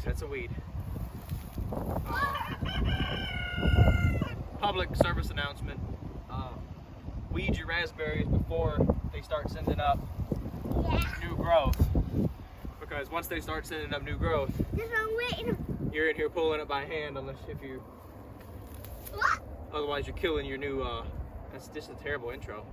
That's a weed. Public service announcement. Weed your raspberries before they start sending up new growth. Because once they start sending up new growth, you're in here pulling it by hand unless if you... Otherwise you're killing your new... That's just a terrible intro.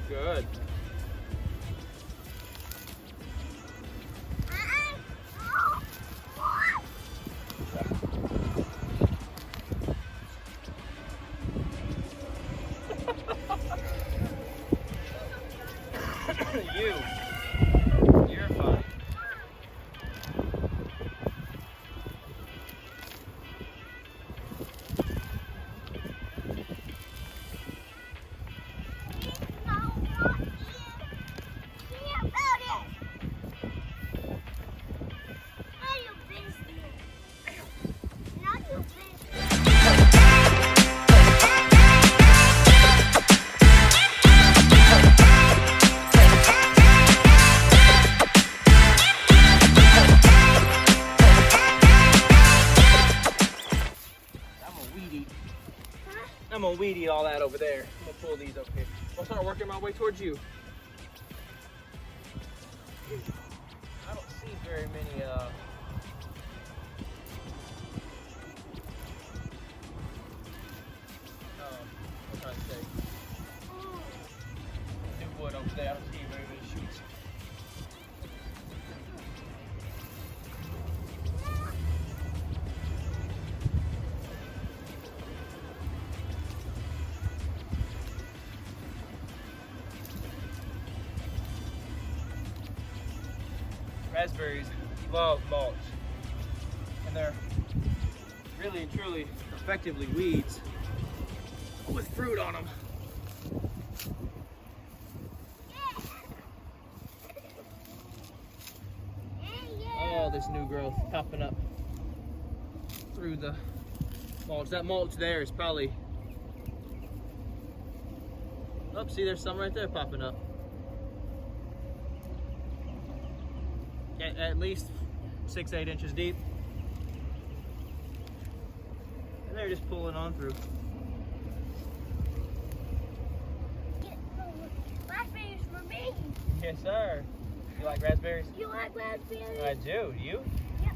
Good. You're fine. I'm gonna weed eat all that over there. I'm gonna pull these up here. I'll start working my way towards you. I don't see very many what am I trying to say? New wood over there. I don't see very many shoots. Raspberries love mulch, and they're really and truly effectively weeds with fruit on them. All this new growth popping up through the mulch. That mulch there is probably, oh, see, there's some right there popping up. At least 6-8 inches deep, and they're just pulling on through. Raspberries for me. Yes, sir. You like raspberries? You like raspberries? I do. Do you? Yep.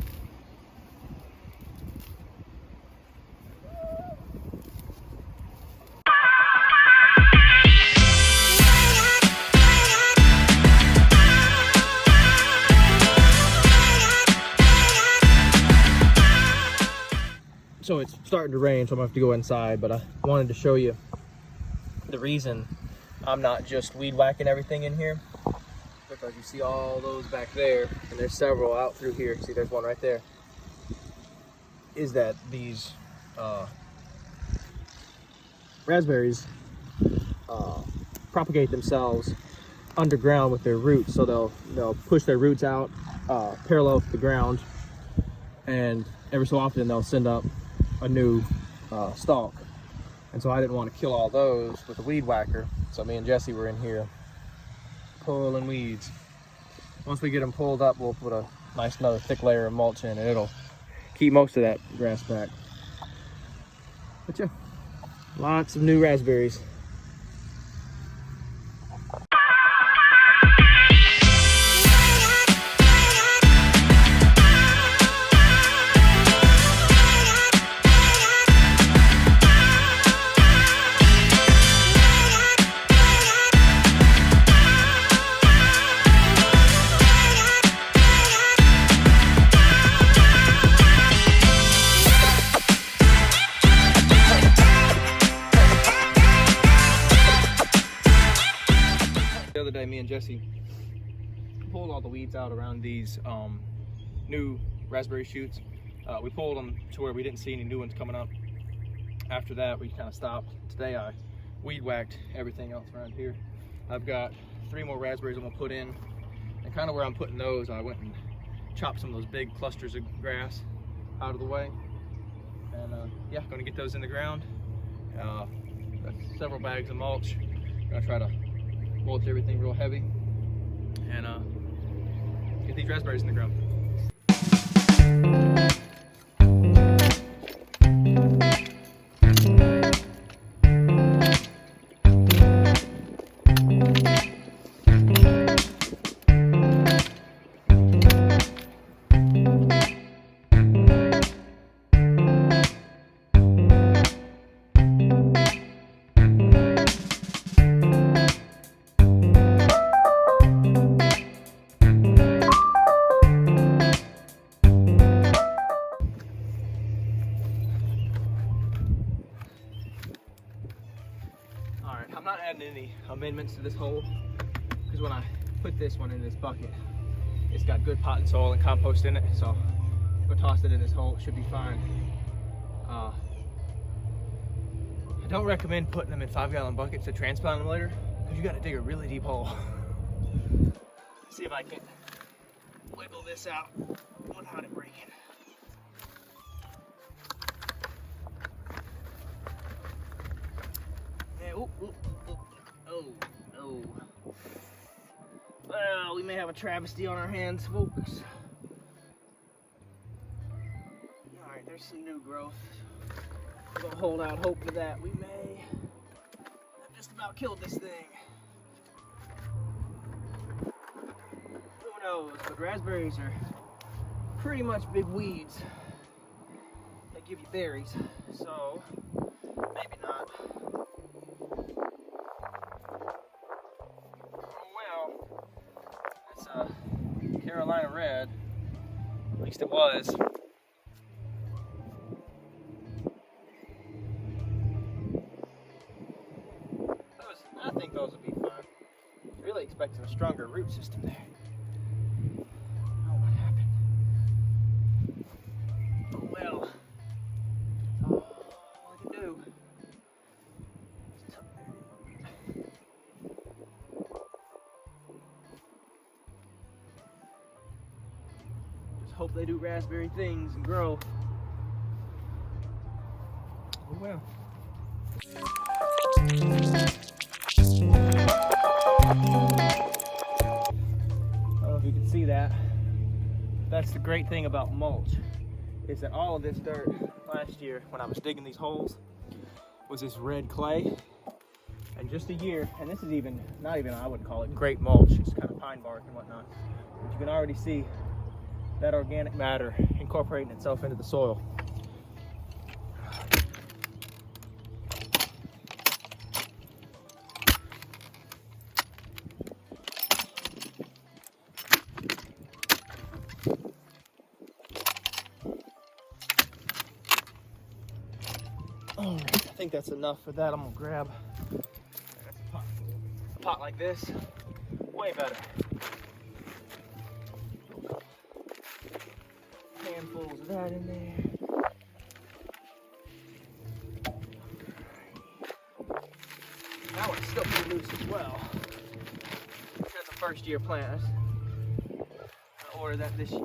So it's starting to rain, so I'm gonna have to go inside, but I wanted to show you the reason I'm not just weed whacking everything in here, because you see all those back there, and there's several out through here. See, there's one right there. Is that these raspberries propagate themselves underground with their roots, so they'll push their roots out parallel to the ground, and every so often they'll send up a new stalk. And so I didn't want to kill all those with a weed whacker, so me and Jessie were in here pulling weeds. Once we get them pulled up, we'll put a nice another thick layer of mulch in, and it'll keep most of that grass back. But yeah, lots of new raspberries. other day, me and Jessie pulled all the weeds out around these new raspberry shoots. We pulled them to where we didn't see any new ones coming up. After that, we kind of stopped. Today I weed whacked everything else around here. I've got 3 more raspberries I'm gonna put in, and kind of where I'm putting those, I went and chopped some of those big clusters of grass out of the way, and yeah, gonna get those in the ground. Got several bags of mulch. Gonna try to mulch everything real heavy and get these raspberries in the ground. I'm not adding any amendments to this hole because when I put this one in this bucket, it's got good potting soil and compost in it, so I'm gonna toss it in this hole. It should be fine. I don't recommend putting them in 5-gallon buckets to transplant them later because you got to dig a really deep hole. See if I can wiggle this out without it breaking. Oh. Well, we may have a travesty on our hands, folks. Alright, there's some new growth. We're gonna hold out hope for that. We may have just about killed this thing. Who knows? But raspberries are pretty much big weeds. They give you berries, so maybe not. Carolina red, at least it was. I think those will be fine. Really expecting a stronger root system there. Oh, what happened? Oh well. All I can do. Hope they do raspberry things and grow. Oh well. I don't know if you can see that. That's the great thing about mulch, is that all of this dirt last year when I was digging these holes was this red clay. And just a year, and this is not even, I wouldn't call it great mulch, it's kind of pine bark and whatnot. But you can already see that organic matter incorporating itself into the soil. All right, I think that's enough for that. I'm gonna grab a pot like this, way better. Handfuls of that in there. That one's still pretty loose as well. That's a first year plant. I ordered that this year.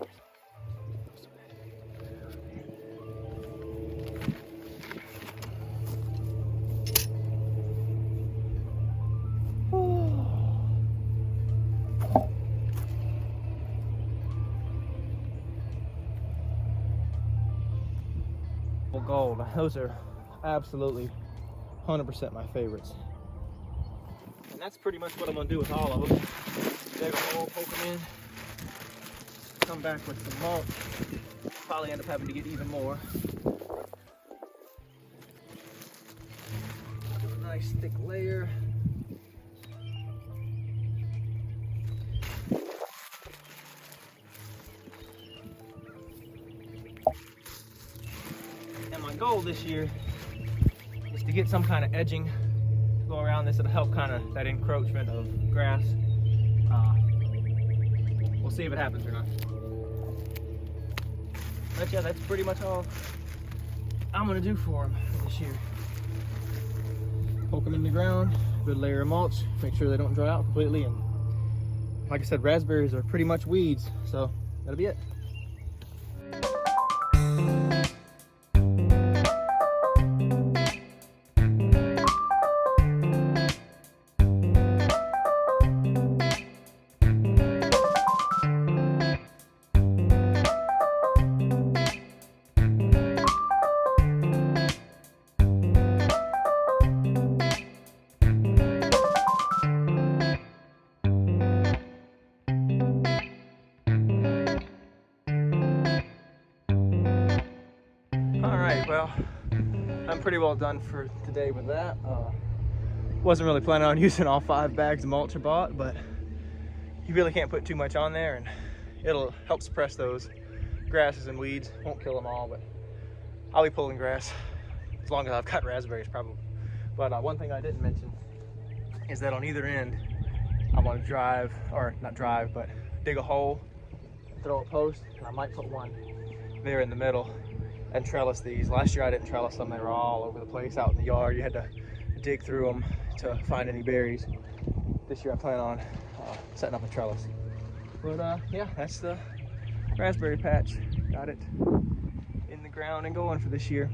Gold. Those are absolutely 100% my favorites. And that's pretty much what I'm going to do with all of them. Dig a hole, poke them in, come back with some mulch. Probably end up having to get even more. Do a nice thick layer. Goal this year is to get some kind of edging to go around this. It'll help kind of that encroachment of grass We'll see if it happens or not. But yeah, that's pretty much all I'm gonna do for them this year. Poke them in the ground, good layer of mulch, make sure they don't dry out completely, and like I said, raspberries are pretty much weeds, so that'll be it. Well, I'm pretty well done for today with that. Wasn't really planning on using all 5 bags of mulch I bought, but you really can't put too much on there, and it'll help suppress those grasses and weeds. Won't kill them all, but I'll be pulling grass as long as I've got raspberries probably. But one thing I didn't mention is that on either end, I want to dig a hole, throw a post, and I might put one there in the middle and trellis these. Last year I didn't trellis them, they were all over the place out in the yard. You had to dig through them to find any berries. This year I plan on setting up a trellis. But yeah, that's the raspberry patch. Got it in the ground and going for this year.